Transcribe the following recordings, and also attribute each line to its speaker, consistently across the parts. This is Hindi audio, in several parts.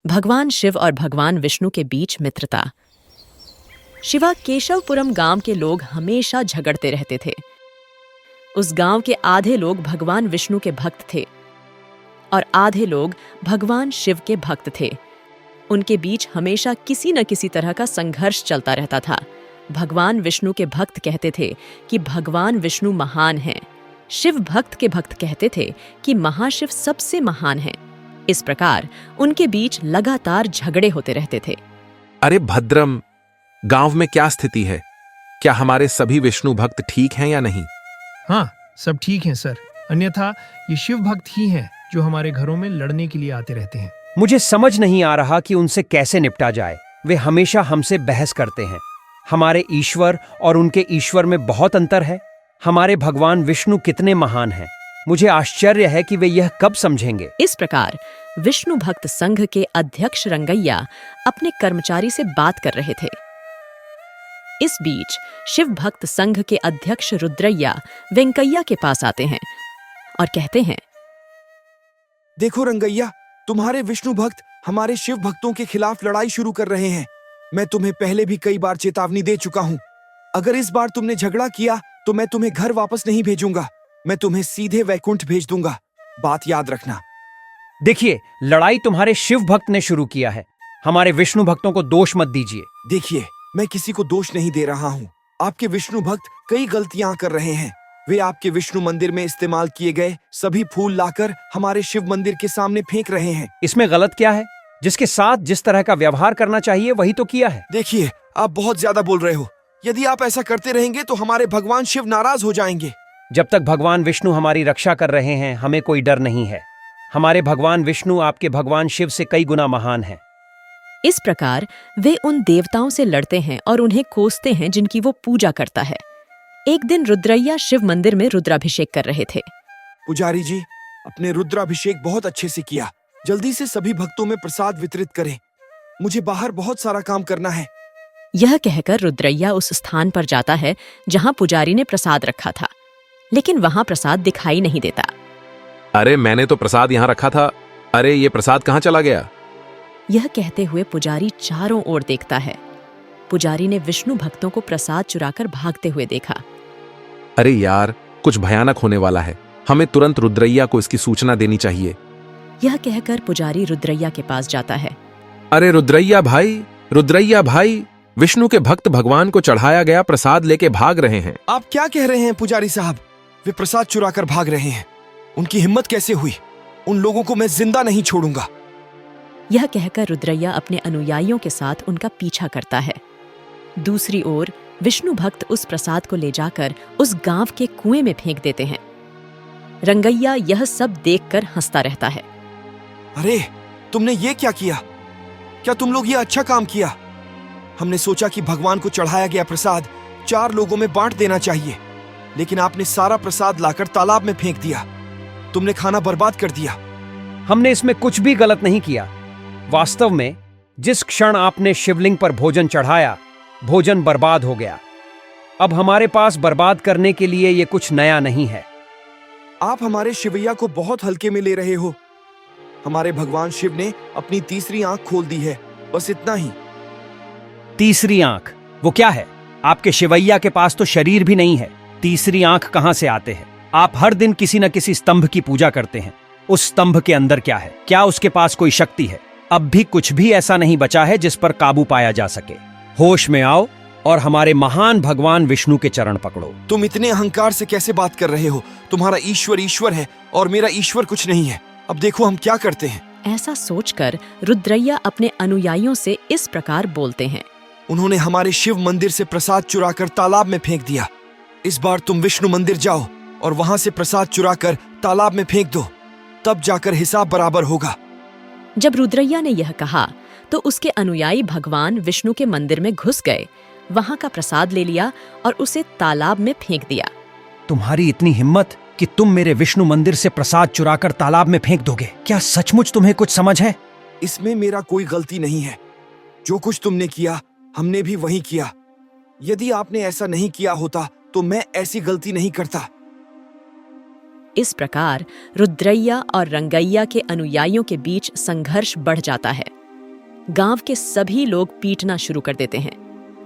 Speaker 1: भगवान शिव और भगवान विष्णु के बीच मित्रता। शिवा केशवपुरम गांव के लोग हमेशा झगड़ते रहते थे। उस गांव के आधे लोग भगवान विष्णु के भक्त थे और आधे लोग भगवान शिव के भक्त थे। उनके बीच हमेशा किसी न किसी तरह का संघर्ष चलता रहता था। भगवान विष्णु के भक्त कहते थे कि भगवान विष्णु महान हैं। शिव भक्त के भक्त कहते थे कि महाशिव सबसे महान हैं। इस प्रकार उनके बीच लगातार झगड़े होते रहते थे।
Speaker 2: अरे भद्रम, गांव में क्या स्थिति है? क्या हमारे सभी विष्णु भक्त ठीक हैं या नहीं?
Speaker 3: हाँ, सब ठीक हैं सर। अन्यथा ये शिव भक्त ही हैं जो हमारे घरों में लड़ने के लिए आते रहते हैं।
Speaker 4: मुझे समझ नहीं आ रहा कि उनसे कैसे निपटा जाए। वे हमेशा हमसे बहस करते हैं। हमारे ईश्वर और उनके ईश्वर में बहुत अंतर है। हमारे भगवान विष्णु कितने महान हैं। मुझे आश्चर्य है कि वे यह कब समझेंगे।
Speaker 1: इस प्रकार विष्णु भक्त संघ के अध्यक्ष रंगैया अपने कर्मचारी से बात कर रहे थे। इस बीच शिव भक्त संघ के अध्यक्ष रुद्रैया वेंकैया के पास आते हैं और कहते हैं,
Speaker 5: देखो रंगैया, तुम्हारे विष्णु भक्त हमारे शिव भक्तों के खिलाफ लड़ाई शुरू कर रहे हैं। मैं तुम्हें पहले भी कई बार चेतावनी दे चुका हूँ। अगर इस बार तुमने झगड़ा किया तो मैं तुम्हें घर वापस नहीं भेजूंगा। मैं तुम्हें सीधे वैकुंठ भेज दूंगा। बात याद रखना।
Speaker 4: देखिए, लड़ाई तुम्हारे शिव भक्त ने शुरू किया है। हमारे विष्णु भक्तों को दोष मत दीजिए।
Speaker 5: देखिए, मैं किसी को दोष नहीं दे रहा हूँ। आपके विष्णु भक्त कई गलतियां कर रहे हैं। वे आपके विष्णु मंदिर में इस्तेमाल किए गए सभी फूल लाकर हमारे शिव मंदिर के सामने फेंक रहे हैं।
Speaker 4: इसमें गलत क्या है? जिसके साथ जिस तरह का व्यवहार करना चाहिए वही तो किया है।
Speaker 5: देखिए, आप बहुत ज्यादा बोल रहे हो। यदि आप ऐसा करते रहेंगे तो हमारे भगवान शिव नाराज हो जाएंगे।
Speaker 4: जब तक भगवान विष्णु हमारी रक्षा कर रहे हैं, हमें कोई डर नहीं है। हमारे भगवान विष्णु आपके भगवान शिव से कई गुना महान हैं।
Speaker 1: इस प्रकार वे उन देवताओं से लड़ते हैं और उन्हें कोसते हैं जिनकी वो पूजा करता है। एक दिन रुद्रैया शिव मंदिर में रुद्राभिषेक कर रहे थे।
Speaker 5: पुजारी जी, अपने रुद्राभिषेक बहुत अच्छे से किया। जल्दी से सभी भक्तों में प्रसाद वितरित करें। मुझे बाहर बहुत सारा काम करना है।
Speaker 1: यह कहकर रुद्रैया उस स्थान पर जाता है जहां पुजारी ने प्रसाद रखा था, लेकिन वहां प्रसाद दिखाई नहीं देता।
Speaker 2: अरे, मैंने तो प्रसाद यहां रखा था। अरे, ये प्रसाद कहां चला गया?
Speaker 1: यह कहते हुए पुजारी चारों ओर देखता है। पुजारी ने विष्णु भक्तों को प्रसाद चुराकर भागते हुए देखा।
Speaker 2: अरे यार, कुछ भयानक होने वाला है। हमें तुरंत रुद्रैया को इसकी सूचना देनी चाहिए।
Speaker 1: यह कहकर पुजारी रुद्रैया के पास जाता है।
Speaker 2: अरे रुद्रैया भाई, विष्णु के भक्त भगवान को चढ़ाया गया प्रसाद लेके भाग रहे हैं।
Speaker 5: आप क्या कह रहे हैं पुजारी साहब? वे प्रसाद चुराकर भाग रहे हैं। उनकी हिम्मत कैसे हुई? उन लोगों को मैं जिंदा नहीं छोड़ूंगा।
Speaker 1: यह कहकर रुद्रैया अपने अनुयायियों के साथ उनका पीछा करता है। दूसरी ओर विष्णु भक्त उस प्रसाद को ले जाकर उस गांव के कुएं में फेंक देते हैं। रंगैया यह सब देखकर हंसता रहता है।
Speaker 5: अरे, तुमने ये क्या किया? क्या तुम लोग ये अच्छा काम किया? हमने सोचा कि भगवान को चढ़ाया गया प्रसाद 4 लोगों में बांट देना चाहिए, लेकिन आपने सारा प्रसाद लाकर तालाब में फेंक दिया। तुमने खाना बर्बाद कर दिया।
Speaker 4: हमने इसमें कुछ भी गलत नहीं किया। वास्तव में जिस क्षण आपने शिवलिंग पर भोजन चढ़ाया, भोजन बर्बाद हो गया। अब हमारे पास बर्बाद करने के लिए ये कुछ नया नहीं है।
Speaker 5: आप हमारे शिवैया को बहुत हल्के में ले रहे हो। हमारे भगवान शिव ने अपनी तीसरी आंख खोल दी है, बस इतना ही।
Speaker 4: तीसरी आंख? वो क्या है? आपके शिवैया के पास तो शरीर भी नहीं है। तीसरी आंख कहां से आते हैं? आप हर दिन किसी न किसी स्तंभ की पूजा करते हैं। उस स्तंभ के अंदर क्या है? क्या उसके पास कोई शक्ति है? अब भी कुछ भी ऐसा नहीं बचा है जिस पर काबू पाया जा सके। होश में आओ और हमारे महान भगवान विष्णु के चरण पकड़ो।
Speaker 5: तुम इतने अहंकार से कैसे बात कर रहे हो? तुम्हारा ईश्वर ईश्वर है और मेरा ईश्वर कुछ नहीं है। अब देखो हम क्या करते हैं।
Speaker 1: ऐसा सोचकर रुद्रैया अपने अनुयायियों से इस प्रकार बोलते हैं।
Speaker 5: उन्होंने हमारे शिव मंदिर से प्रसाद चुराकर तालाब में फेंक दिया। इस बार तुम विष्णु मंदिर जाओ और वहां से प्रसाद चुराकर तालाब में फेंक दो, तब जाकर हिसाब बराबर होगा।
Speaker 1: जब रुद्रैया ने यह कहा तो उसके अनुयायी भगवान विष्णु के मंदिर में घुस गए, वहां का प्रसाद ले लिया और उसे तालाब में फेंक दिया।
Speaker 4: तुम्हारी इतनी हिम्मत कि तुम मेरे विष्णु मंदिर से प्रसाद चुराकर तालाब में फेंक दोगे? क्या सचमुच तुम्हें कुछ समझ है?
Speaker 5: इसमें मेरा कोई गलती नहीं है। जो कुछ तुमने किया हमने भी वही किया। यदि आपने ऐसा नहीं किया होता तो मैं ऐसी गलती नहीं करता।
Speaker 1: इस प्रकार रुद्रैया और रंगैया के अनुयायियों के बीच संघर्ष बढ़ जाता है। गांव के सभी लोग पीटना शुरू कर देते हैं।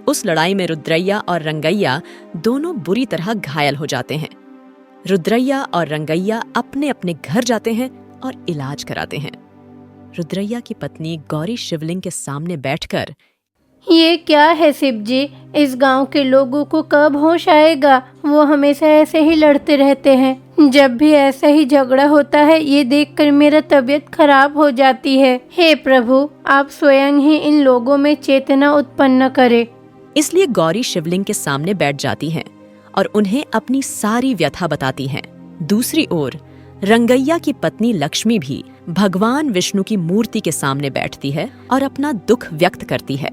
Speaker 1: उस लड़ाई में रुद्रैया और रंगैया दोनों बुरी तरह घायल हो जाते हैं। रुद्रैया और रंगैया अपने अपने घर जाते हैं और इलाज कराते हैं। रुद्रैया की पत्नी गौरी शिवलिंग के सामने बैठकर,
Speaker 6: ये क्या है शिव जी, इस गांव के लोगों को कब होश आएगा? वो हमेशा ऐसे ही लड़ते रहते हैं। जब भी ऐसा ही झगड़ा होता है, ये देखकर मेरा तबीयत खराब हो जाती है। हे प्रभु, आप स्वयं ही इन लोगों में चेतना उत्पन्न करें।
Speaker 1: इसलिए गौरी शिवलिंग के सामने बैठ जाती हैं और उन्हें अपनी सारी व्यथा बताती हैं। दूसरी ओर रंगैया की पत्नी लक्ष्मी भी भगवान विष्णु की मूर्ति के सामने बैठती है और अपना दुख व्यक्त करती है।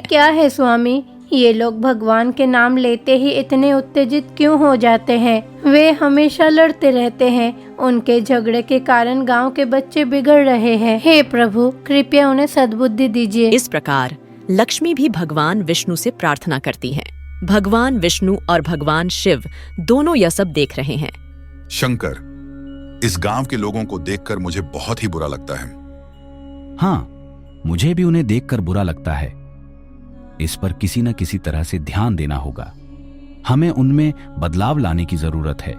Speaker 6: क्या है स्वामी, ये लोग भगवान के नाम लेते ही इतने उत्तेजित क्यों हो जाते हैं? वे हमेशा लड़ते रहते हैं। उनके झगड़े के कारण गांव के बच्चे बिगड़ रहे हैं। हे प्रभु, कृपया उन्हें सद्बुद्धि दीजिए।
Speaker 1: इस प्रकार लक्ष्मी भी भगवान विष्णु से प्रार्थना करती हैं। भगवान विष्णु और भगवान शिव दोनों यह सब देख रहे हैं।
Speaker 7: शंकर, इस गांव के लोगों को देखकर मुझे बहुत ही बुरा लगता है।
Speaker 8: हाँ, मुझे भी उन्हें देखकर बुरा लगता है। इस पर किसी न किसी तरह से ध्यान देना होगा। हमें उनमें बदलाव लाने की जरूरत है।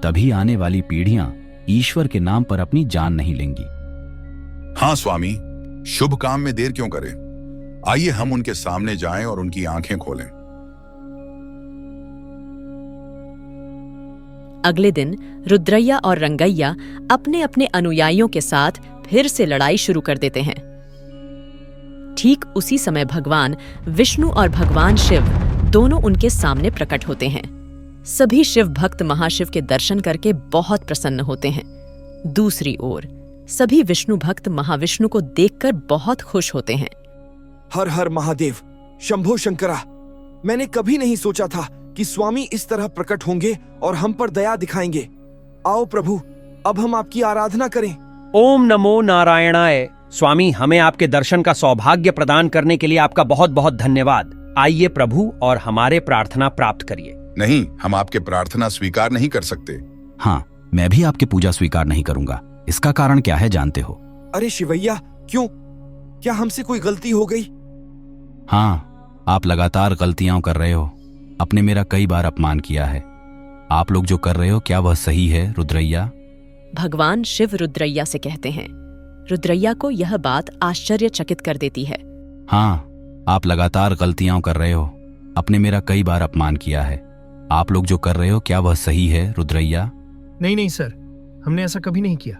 Speaker 8: तभी आने वाली पीढ़ियां ईश्वर के नाम पर अपनी जान नहीं लेंगी।
Speaker 7: हाँ स्वामी, शुभ काम में देर क्यों करें? आइए हम उनके सामने जाएं और उनकी आंखें खोलें।
Speaker 1: अगले दिन रुद्रैया और रंगैया अपने अपने अनुयायियों के साथ फिर से लड़ाई शुरू कर देते हैं। ठीक उसी समय भगवान विष्णु और भगवान शिव दोनों उनके सामने प्रकट होते हैं। सभी शिव भक्त महाशिव के दर्शन करके बहुत प्रसन्न होते हैं। दूसरी ओर सभी विष्णु भक्त महाविष्णु को देखकर बहुत खुश होते हैं।
Speaker 5: हर हर महादेव, शंभो शंकरा। मैंने कभी नहीं सोचा था कि स्वामी इस तरह प्रकट होंगे और हम पर दया दिखाएंगे। आओ प्रभु, अब हम आपकी आराधना करें।
Speaker 4: ओम नमो नारायणाय। स्वामी, हमें आपके दर्शन का सौभाग्य प्रदान करने के लिए आपका बहुत बहुत धन्यवाद। आइए प्रभु और हमारे प्रार्थना प्राप्त करिए।
Speaker 7: नहीं, हम आपके प्रार्थना स्वीकार नहीं कर सकते।
Speaker 8: हाँ, मैं भी आपकी पूजा स्वीकार नहीं करूंगा। इसका कारण क्या है जानते हो?
Speaker 5: अरे शिवैया, क्यों? क्या हमसे कोई गलती हो गई?
Speaker 8: हाँ, आप लगातार गलतियां कर रहे हो। आपने मेरा कई बार अपमान किया है। आप लोग जो कर रहे हो, क्या वह सही है रुद्रैया?
Speaker 1: भगवान शिव रुद्रैया से कहते हैं। रुद्रैया को यह बात आश्चर्यचकित कर देती है।
Speaker 8: हाँ, आप लगातार गलतियां कर रहे हो। आपने मेरा कई बार अपमान किया है। आप लोग जो कर रहे हो, क्या वह सही है रुद्रैया?
Speaker 3: नहीं नहीं सर, हमने ऐसा कभी नहीं किया।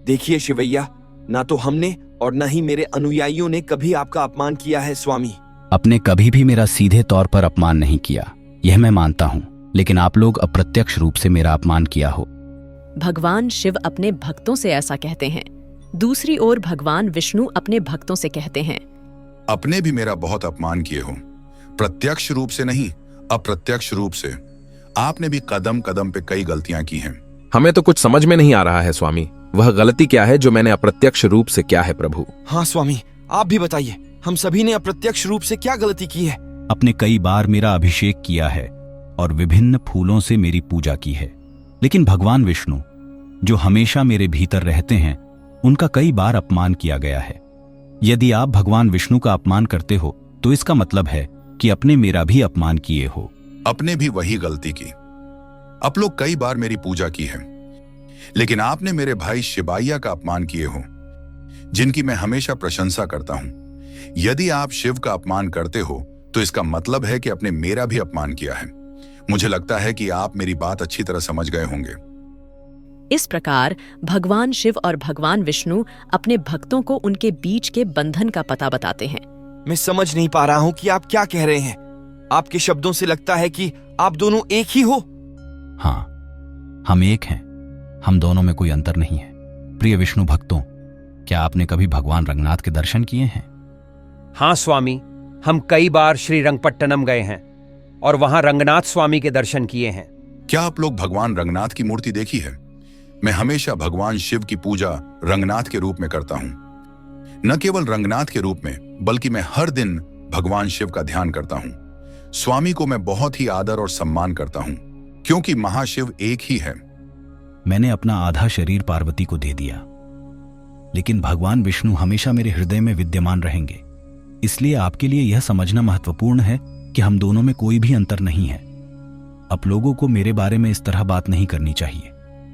Speaker 5: देखिए शिवैया, ना तो हमने और न ही मेरे अनुयायियों ने कभी आपका अपमान किया है स्वामी।
Speaker 8: आपने कभी भी मेरा सीधे तौर पर अपमान नहीं किया, यह मैं मानता हूँ, लेकिन आप लोग अप्रत्यक्ष रूप से मेरा अपमान किया हो।
Speaker 1: भगवान शिव अपने भक्तों से ऐसा कहते हैं। दूसरी ओर भगवान विष्णु अपने भक्तों से कहते हैं,
Speaker 7: अपने भी मेरा बहुत अपमान किए हो, प्रत्यक्ष रूप से नहीं, अप्रत्यक्ष रूप से। आपने भी कदम कदम पे कई गलतियां की हैं।
Speaker 2: हमें तो कुछ समझ में नहीं आ रहा है स्वामी। वह गलती क्या है जो मैंने अप्रत्यक्ष रूप से किया है प्रभु?
Speaker 5: हाँ स्वामी, आप भी बताइए, हम सभी ने अप्रत्यक्ष रूप से क्या गलती की है?
Speaker 8: आपने कई बार मेरा अभिषेक किया है और विभिन्न फूलों से मेरी पूजा की है, लेकिन भगवान विष्णु जो हमेशा मेरे भीतर रहते हैं, उनका कई बार अपमान किया गया है। यदि आप भगवान विष्णु का अपमान करते हो तो इसका मतलब है कि अपने मेरा भी अपमान किए हो।
Speaker 7: अपने भी वही गलती की। आप लोग कई बार मेरी पूजा की है, लेकिन आपने मेरे भाई शिवैया का अपमान किए हो, जिनकी मैं हमेशा प्रशंसा करता हूं। यदि आप शिव का अपमान करते हो तो इसका मतलब है कि आपने मेरा भी अपमान किया है। मुझे लगता है कि आप मेरी बात अच्छी तरह समझ गए होंगे।
Speaker 1: इस प्रकार भगवान शिव और भगवान विष्णु अपने भक्तों को उनके बीच के बंधन का पता बताते हैं।
Speaker 5: मैं समझ नहीं पा रहा हूँ कि आप क्या कह रहे हैं। आपके शब्दों से लगता है कि आप दोनों एक ही हो।
Speaker 8: हाँ, हम एक हैं। हम दोनों में कोई अंतर नहीं है। प्रिय विष्णु भक्तों, क्या आपने कभी भगवान रंगनाथ के दर्शन किए हैं?
Speaker 4: हाँ स्वामी, हम कई बार श्री रंगपट्टनम गए हैं और वहां रंगनाथ स्वामी के दर्शन किए हैं।
Speaker 7: क्या आप लोग भगवान रंगनाथ की मूर्ति देखी है? मैं हमेशा भगवान शिव की पूजा रंगनाथ के रूप में करता हूं। न केवल रंगनाथ के रूप में, बल्कि मैं हर दिन भगवान शिव का ध्यान करता हूं। स्वामी को मैं बहुत ही आदर और सम्मान करता हूं, क्योंकि महाशिव एक ही है।
Speaker 8: मैंने अपना आधा शरीर पार्वती को दे दिया। लेकिन भगवान विष्णु हमेशा मेरे हृदय में विद्यमान रहेंगे। इसलिए आपके लिए यह समझना महत्वपूर्ण है कि हम दोनों में कोई भी अंतर नहीं है। आप लोगों को मेरे बारे में इस तरह बात नहीं करनी चाहिए।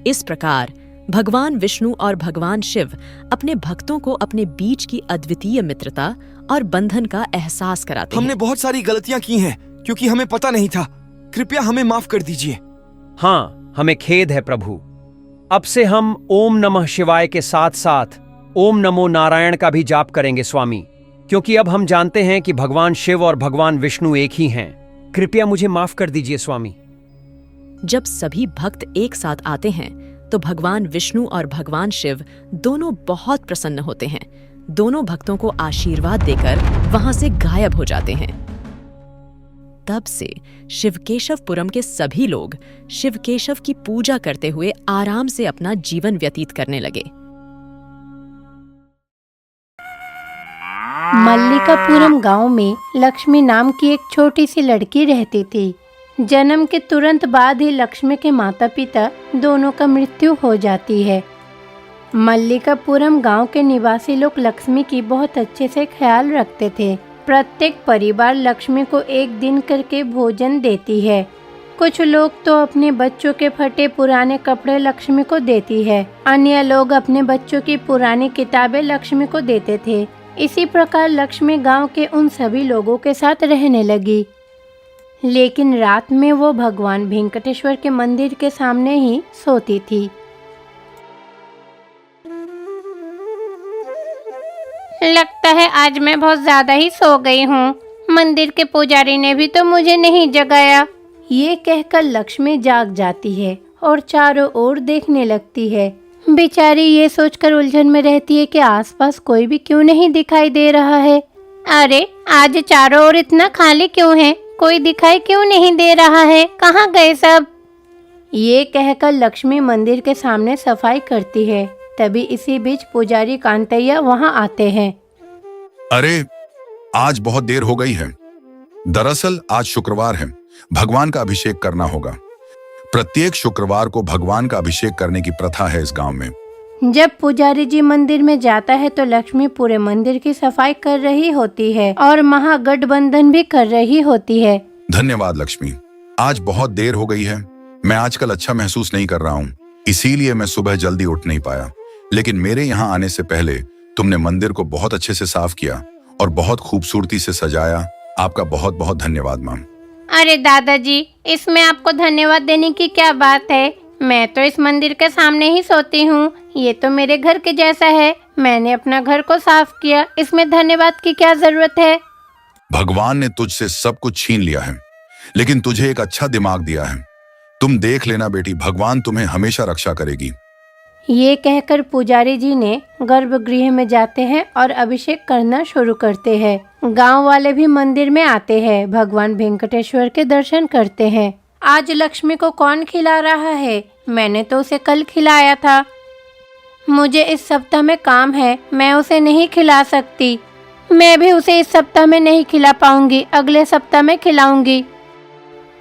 Speaker 1: इस प्रकार भगवान विष्णु और भगवान शिव अपने भक्तों को अपने बीच की अद्वितीय मित्रता और बंधन का एहसास कराते
Speaker 5: हमने
Speaker 1: हैं।
Speaker 5: बहुत सारी गलतियां की हैं क्योंकि हमें पता नहीं था। कृपया हमें माफ कर दीजिए।
Speaker 4: हाँ, हमें खेद है प्रभु। अब से हम ओम नमः शिवाय के साथ साथ ओम नमो नारायण का भी जाप करेंगे स्वामी, क्योंकि अब हम जानते हैं कि भगवान शिव और भगवान विष्णु एक ही हैं। कृपया मुझे माफ कर दीजिए स्वामी।
Speaker 1: जब सभी भक्त एक साथ आते हैं तो भगवान विष्णु और भगवान शिव दोनों बहुत प्रसन्न होते हैं। दोनों भक्तों को आशीर्वाद देकर वहां से गायब हो जाते हैं। तब से शिवकेशवपुरम के सभी लोग शिवकेशव की पूजा करते हुए आराम से अपना जीवन व्यतीत करने लगे।
Speaker 6: मल्लिकापुरम गांव में लक्ष्मी नाम की एक छोटी सी लड़की रहती थी। जन्म के तुरंत बाद ही लक्ष्मी के माता पिता दोनों का मृत्यु हो जाती है। मल्लिकापुरम गांव के निवासी लोग लक्ष्मी की बहुत अच्छे से ख्याल रखते थे। प्रत्येक परिवार लक्ष्मी को एक दिन करके भोजन देती है। कुछ लोग तो अपने बच्चों के फटे पुराने कपड़े लक्ष्मी को देती है। अन्य लोग अपने बच्चों की पुरानी किताबें लक्ष्मी को देते थे। इसी प्रकार लक्ष्मी गांव के उन सभी लोगों के साथ रहने लगी। लेकिन रात में वो भगवान वेंकटेश्वर के मंदिर के सामने ही सोती थी। लगता है आज मैं बहुत ज्यादा ही सो गई हूँ। मंदिर के पुजारी ने भी तो मुझे नहीं जगाया। ये कहकर लक्ष्मी जाग जाती है और चारों ओर देखने लगती है। बेचारी ये सोचकर उलझन में रहती है कि आसपास कोई भी क्यों नहीं दिखाई दे रहा है। अरे आज चारों ओर इतना खाली क्यों है? कोई दिखाई क्यों नहीं दे रहा है? कहाँ गए सब? ये कहकर लक्ष्मी मंदिर के सामने सफाई करती है। तभी इसी बीच पुजारी कांतैया वहाँ आते हैं।
Speaker 7: अरे, आज बहुत देर हो गई है। दरअसल आज शुक्रवार है, भगवान का अभिषेक करना होगा। प्रत्येक शुक्रवार को भगवान का अभिषेक करने की प्रथा है इस गांव में।
Speaker 6: जब पुजारी जी मंदिर में जाता है तो लक्ष्मी पूरे मंदिर की सफाई कर रही होती है और महागठबंधन भी कर रही होती है।
Speaker 7: धन्यवाद लक्ष्मी। आज बहुत देर हो गई है। मैं आजकल अच्छा महसूस नहीं कर रहा हूँ, इसीलिए मैं सुबह जल्दी उठ नहीं पाया। लेकिन मेरे यहाँ आने से पहले तुमने मंदिर को बहुत अच्छे से साफ किया और बहुत खूबसूरती से सजाया। आपका बहुत बहुत धन्यवाद मां।
Speaker 6: अरे दादाजी, इसमें आपको धन्यवाद देने की क्या बात है? मैं तो इस मंदिर के सामने ही सोती हूँ। ये तो मेरे घर के जैसा है। मैंने अपना घर को साफ किया, इसमें धन्यवाद की क्या जरूरत है?
Speaker 7: भगवान ने तुझसे सब कुछ छीन लिया है, लेकिन तुझे एक अच्छा दिमाग दिया है। तुम देख लेना बेटी, भगवान तुम्हें हमेशा रक्षा करेगी।
Speaker 6: ये कहकर पुजारी जी ने गर्भगृह में जाते हैं और अभिषेक करना शुरू करते हैं। गांव वाले भी मंदिर में आते हैं, भगवान वेंकटेश्वर के दर्शन करते हैं। आज लक्ष्मी को कौन खिला रहा है? मैंने तो उसे कल खिलाया था। मुझे इस सप्ताह में काम है, मैं उसे नहीं खिला सकती। मैं भी उसे इस सप्ताह में नहीं खिला पाऊंगी, अगले सप्ताह में खिलाऊंगी।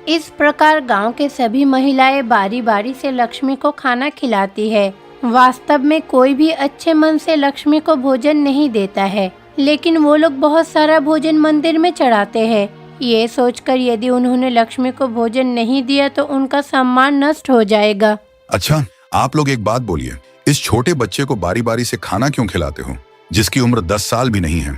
Speaker 6: इस प्रकार गांव के सभी महिलाएं बारी बारी से लक्ष्मी को खाना खिलाती है। वास्तव में कोई भी अच्छे मन से लक्ष्मी को भोजन नहीं देता है, लेकिन वो लोग बहुत सारा भोजन मंदिर में चढ़ाते हैं। ये सोचकर यदि उन्होंने लक्ष्मी को भोजन नहीं दिया तो उनका सम्मान नष्ट हो जाएगा।
Speaker 7: अच्छा, आप लोग एक बात बोलिए, इस छोटे बच्चे को बारी बारी से खाना क्यों खिलाते हो, जिसकी उम्र 10 साल भी नहीं है?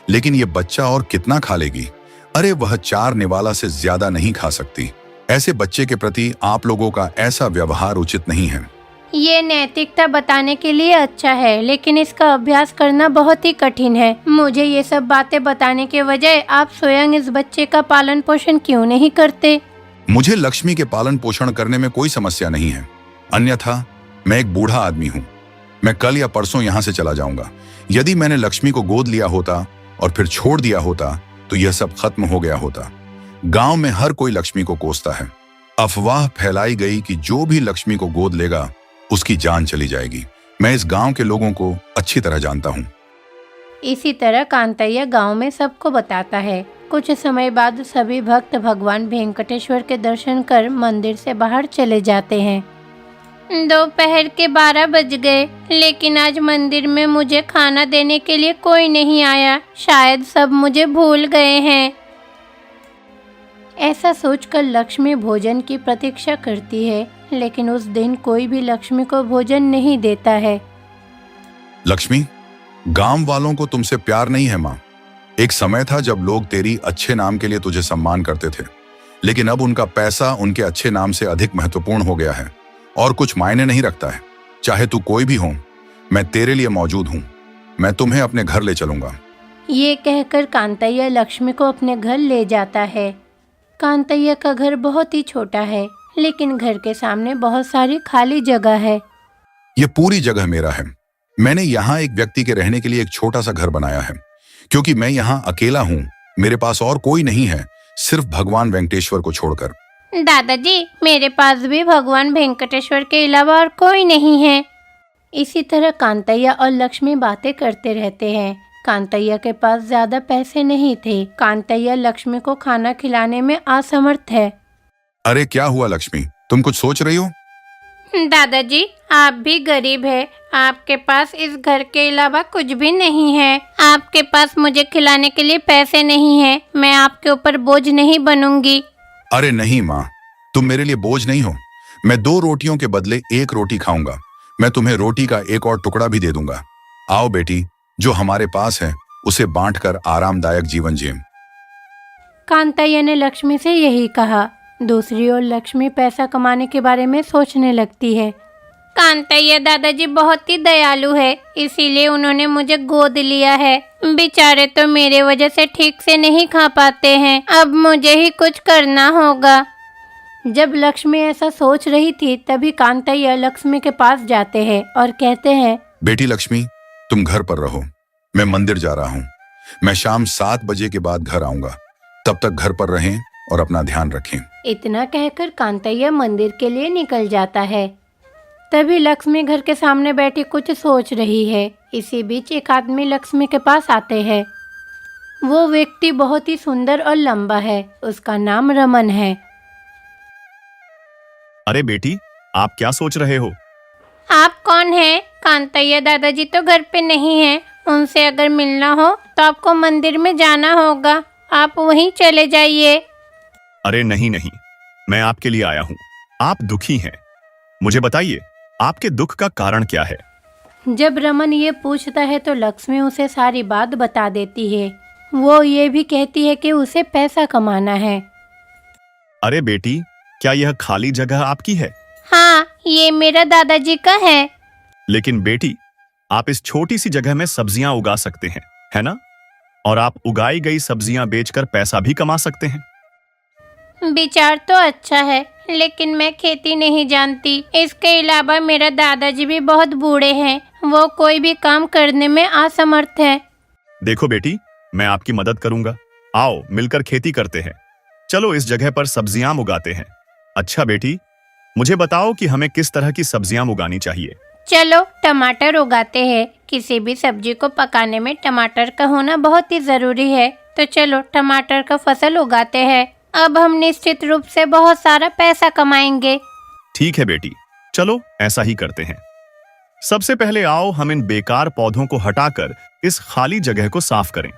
Speaker 7: लेकिन ये बच्चा और कितना खा लेगी? अरे वह 4 निवाला से ज्यादा नहीं खा सकती। ऐसे बच्चे के प्रति आप लोगों का ऐसा व्यवहार उचित नहीं है।
Speaker 6: ये नैतिकता बताने के लिए अच्छा है, लेकिन इसका अभ्यास करना बहुत ही कठिन है। मुझे ये सब बातें बताने के बजाय आप स्वयं इस बच्चे का पालन पोषण क्यों नहीं करते?
Speaker 7: मुझे लक्ष्मी के पालन पोषण करने में कोई समस्या नहीं है, अन्यथा मैं एक बूढ़ा आदमी हूँ। मैं कल या परसों यहाँ से चला जाऊंगा। यदि मैंने लक्ष्मी को गोद लिया होता और फिर छोड़ दिया होता तो यह सब खत्म हो गया होता। गांव में हर कोई लक्ष्मी को कोसता है। अफवाह फैलाई गई कि जो भी लक्ष्मी को गोद लेगा उसकी जान चली जाएगी। मैं इस गांव के लोगों को अच्छी तरह जानता हूँ।
Speaker 6: इसी तरह कांतैया गांव में सबको बताता है। कुछ समय बाद सभी भक्त भगवान वेंकटेश्वर के दर्शन कर मंदिर से बाहर चले जाते हैं। दोपहर के 12 बज गए, लेकिन आज मंदिर में मुझे खाना देने के लिए कोई नहीं आया। शायद सब मुझे भूल गए हैं। ऐसा सोचकर लक्ष्मी भोजन की प्रतीक्षा करती है, लेकिन उस दिन कोई भी लक्ष्मी को भोजन नहीं देता है।
Speaker 7: लक्ष्मी, गांव वालों को तुमसे प्यार नहीं है माँ। एक समय था जब लोग तेरी अच्छे नाम के लिए तुझे सम्मान करते थे, लेकिन अब उनका पैसा उनके अच्छे नाम से अधिक महत्वपूर्ण हो गया है और कुछ मायने नहीं रखता है। चाहे तू कोई भी हो, मैं तेरे लिए मौजूद हूँ। मैं तुम्हें अपने घर ले चलूंगा।
Speaker 6: ये कहकर कांतैया लक्ष्मी को अपने घर ले जाता है। कांतैया का घर बहुत ही छोटा है, लेकिन घर के सामने बहुत सारी खाली जगह है।
Speaker 7: ये पूरी जगह मेरा है। मैंने यहाँ एक व्यक्ति के रहने के लिए एक छोटा सा घर बनाया है, क्योंकि मैं यहाँ अकेला हूँ। मेरे पास और कोई नहीं है, सिर्फ भगवान वेंकटेश्वर को छोड़कर।
Speaker 6: दादाजी, मेरे पास भी भगवान वेंकटेश्वर के अलावा और कोई नहीं है। इसी तरह कांतैया और लक्ष्मी बातें करते रहते हैं। कांतैया के पास ज्यादा पैसे नहीं थे। कांतैया लक्ष्मी को खाना खिलाने में असमर्थ है।
Speaker 7: अरे क्या हुआ लक्ष्मी, तुम कुछ सोच रही हो?
Speaker 6: दादाजी, आप भी गरीब है। आपके पास इस घर के अलावा कुछ भी नहीं है। आपके पास मुझे खिलाने के लिए पैसे नहीं है। मैं आपके ऊपर बोझ नहीं बनूंगी।
Speaker 7: अरे नहीं माँ, तुम मेरे लिए बोझ नहीं हो। मैं 2 रोटियों के बदले 1 रोटी खाऊंगा। मैं तुम्हें रोटी का एक और टुकड़ा भी दे दूंगा। आओ बेटी, जो हमारे पास है उसे बांटकर आरामदायक जीवन जिए।
Speaker 6: कांतैया ने लक्ष्मी से यही कहा। दूसरी ओर लक्ष्मी पैसा कमाने के बारे में सोचने लगती है। कांतैया दादाजी बहुत ही दयालु है, इसीलिए उन्होंने मुझे गोद लिया है। बेचारे तो मेरे वजह से ठीक से नहीं खा पाते हैं। अब मुझे ही कुछ करना होगा। जब लक्ष्मी ऐसा सोच रही थी, तभी कांतैया लक्ष्मी के पास जाते हैं और कहते हैं,
Speaker 7: बेटी लक्ष्मी, तुम घर पर रहो। मैं मंदिर जा रहा हूँ। मैं शाम 7 बजे के बाद घर आऊंगा। तब तक घर पर रहें और अपना ध्यान रखें।
Speaker 6: इतना कहकर कांतैया मंदिर के लिए निकल जाता है। तभी लक्ष्मी घर के सामने बैठी कुछ सोच रही है। इसी बीच एक आदमी लक्ष्मी के पास आते हैं। वो व्यक्ति बहुत ही सुंदर और लंबा है। उसका नाम रमन है।
Speaker 9: अरे बेटी, आप क्या सोच रहे हो?
Speaker 6: आप कौन हैं? कांतैया दादाजी तो घर पे नहीं हैं। उनसे अगर मिलना हो तो आपको मंदिर में जाना होगा। आप वहीं चले जाइए।
Speaker 9: अरे नहीं नहीं, मैं आपके लिए आया हूँ। आप दुखी हैं। मुझे बताइए, आपके दुख का कारण क्या है?
Speaker 6: जब रमन ये पूछता है तो लक्ष्मी उसे सारी बात बता देती है। वो ये भी कहती है कि उसे पैसा कमाना है।
Speaker 9: अरे बेटी, क्या यह खाली जगह आपकी है?
Speaker 6: हाँ, ये मेरा दादाजी का है।
Speaker 9: लेकिन बेटी, आप इस छोटी सी जगह में सब्जियां उगा सकते हैं, है ना? और आप उगाई गई सब्जियां बेचकर पैसा भी कमा सकते हैं।
Speaker 6: विचार तो अच्छा है, लेकिन मैं खेती नहीं जानती। इसके अलावा मेरा दादाजी भी बहुत बूढ़े हैं। वो कोई भी काम करने में असमर्थ है।
Speaker 9: देखो बेटी, मैं आपकी मदद करूंगा। आओ मिलकर खेती करते हैं। चलो इस जगह पर सब्जियां उगाते हैं। अच्छा बेटी, मुझे बताओ कि हमें किस तरह की सब्जियां उगानी चाहिए।
Speaker 6: चलो टमाटर उगाते हैं। किसी भी सब्जी को पकाने में टमाटर का होना बहुत ही जरूरी है। तो चलो टमाटर का फसल उगाते हैं। अब हम निश्चित रूप से बहुत सारा पैसा कमाएंगे।
Speaker 9: ठीक है बेटी, चलो ऐसा ही करते हैं। सबसे पहले आओ हम इन बेकार पौधों को हटाकर इस खाली जगह को साफ करें।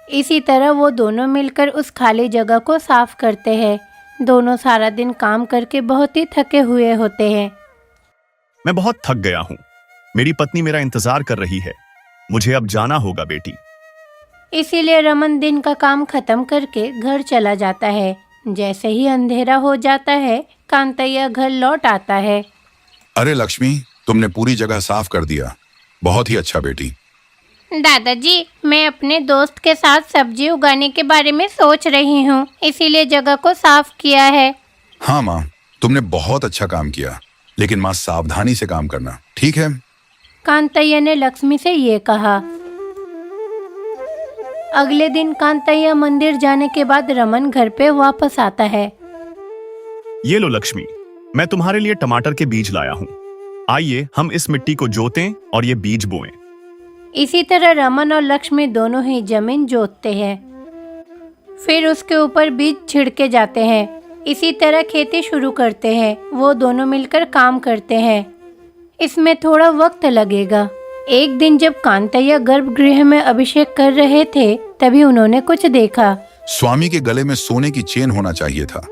Speaker 6: इसी तरह वो दोनों मिलकर उस खाली जगह को साफ करते हैं। दोनों सारा दिन काम करके बहुत ही थके हुए होते हैं।
Speaker 9: मैं बहुत थक गया हूँ। मेरी पत्नी मेरा इंतजार कर रही है। मुझे अब जाना होगा बेटी।
Speaker 6: इसीलिए रमन दिन का काम खत्म करके घर चला जाता है। जैसे ही अंधेरा हो जाता है, कांतैया घर लौट आता है।
Speaker 7: अरे लक्ष्मी, तुमने पूरी जगह साफ कर दिया। बहुत ही अच्छा बेटी।
Speaker 6: दादाजी, मैं अपने दोस्त के साथ सब्जी उगाने के बारे में सोच रही हूँ, इसीलिए जगह को साफ किया है।
Speaker 7: हाँ माँ, तुमने बहुत अच्छा काम किया, लेकिन माँ सावधानी से काम करना, ठीक है?
Speaker 6: कांतैया ने लक्ष्मी से ये कहा। अगले दिन कांतैया मंदिर जाने के बाद रमन घर पे वापस आता है।
Speaker 9: ये लो लक्ष्मी, मैं तुम्हारे लिए टमाटर के बीज लाया हूँ। आइए हम इस मिट्टी को जोतें और ये बीज बोएं।
Speaker 6: इसी तरह रमन और लक्ष्मी दोनों ही जमीन जोतते हैं। फिर उसके ऊपर बीज छिड़के जाते हैं। इसी तरह खेती शुरू करते हैं। वो दोनों मिलकर काम करते हैं। इसमें थोड़ा वक्त लगेगा। एक दिन जब कांतैया गर्भगृह में अभिषेक कर रहे थे, तभी उन्होंने कुछ देखा।
Speaker 7: स्वामी के गले में सोने की चेन होना चाहिए था,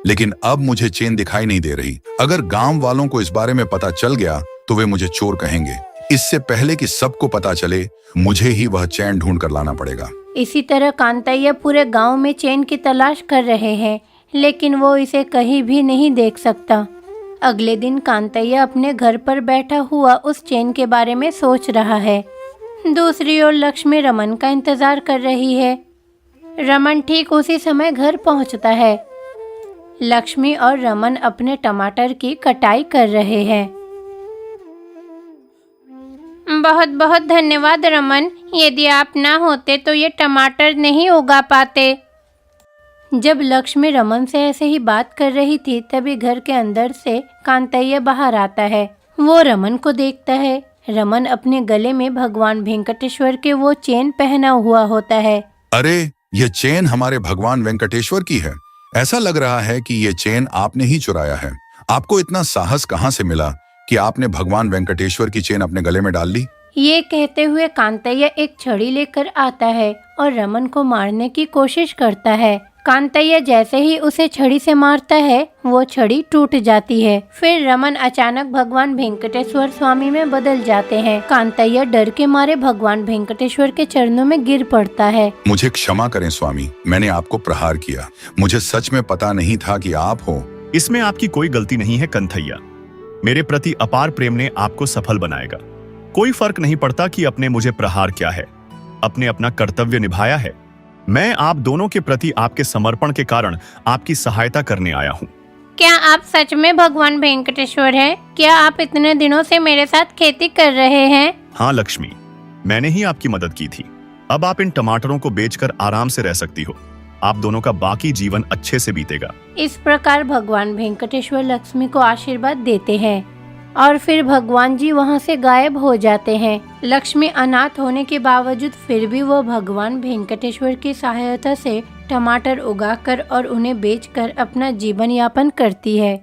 Speaker 7: लेकिन अब मुझे चेन दिखाई नहीं दे रही। अगर गांव वालों को इस बारे में पता चल गया तो वे मुझे चोर कहेंगे। इससे पहले कि सबको पता चले, मुझे ही वह चैन ढूंढ कर लाना पड़ेगा।
Speaker 6: इसी तरह कांतैया पूरे गांव में चैन की तलाश कर रहे हैं, लेकिन वो इसे कहीं भी नहीं देख सकता। अगले दिन कांतैया अपने घर पर बैठा हुआ उस चैन के बारे में सोच रहा है। दूसरी ओर लक्ष्मी रमन का इंतजार कर रही है। रमन ठीक उसी समय घर पहुंचता है। लक्ष्मी और रमन अपने टमाटर की कटाई कर रहे हैं। बहुत बहुत धन्यवाद रमन, यदि आप ना होते तो ये टमाटर नहीं उगा पाते। जब लक्ष्मी रमन से ऐसे ही बात कर रही थी, तभी घर के अंदर से कांतैया बाहर आता है। वो रमन को देखता है। रमन अपने गले में भगवान वेंकटेश्वर के वो चेन पहना हुआ होता है।
Speaker 7: अरे, यह चेन हमारे भगवान वेंकटेश्वर की है। ऐसा लग रहा है कि ये चेन आपने ही चुराया है। आपको इतना साहस कहाँ से मिला कि आपने भगवान वेंकटेश्वर की चेन अपने गले में डाल ली?
Speaker 6: ये कहते हुए कांतैया एक छड़ी लेकर आता है और रमन को मारने की कोशिश करता है। कांतैया जैसे ही उसे छड़ी से मारता है, वो छड़ी टूट जाती है। फिर रमन अचानक भगवान वेंकटेश्वर स्वामी में बदल जाते हैं। कांतैया डर के मारे भगवान वेंकटेश्वर के चरणों में गिर पड़ता है।
Speaker 7: मुझे क्षमा करें स्वामी, मैंने आपको प्रहार किया। मुझे सच में पता नहीं था कि आप हो।
Speaker 9: इसमें आपकी कोई गलती नहीं है कन्हैया। मेरे प्रति अपार प्रेम ने आपको सफल बनाएगा। कोई फर्क नहीं पड़ता कि आपने मुझे प्रहार किया है। आपने अपना कर्तव्य निभाया है। मैं आप दोनों के प्रति आपके समर्पण के कारण आपकी सहायता करने आया हूँ।
Speaker 6: क्या आप सच में भगवान वेंकटेश्वर हैं? क्या आप इतने दिनों से मेरे साथ खेती कर रहे हैं?
Speaker 9: हाँ लक्ष्मी, मैंने ही आपकी मदद की थी। अब आप इन टमाटरों को बेचकर आराम से रह सकती हो। आप दोनों का बाकी जीवन अच्छे से बीतेगा।
Speaker 6: इस प्रकार भगवान वेंकटेश्वर लक्ष्मी को आशीर्वाद देते हैं और फिर भगवान जी वहाँ से गायब हो जाते हैं। लक्ष्मी अनाथ होने के बावजूद फिर भी वो भगवान वेंकटेश्वर की सहायता से टमाटर उगाकर और उन्हें बेचकर अपना जीवन यापन करती है।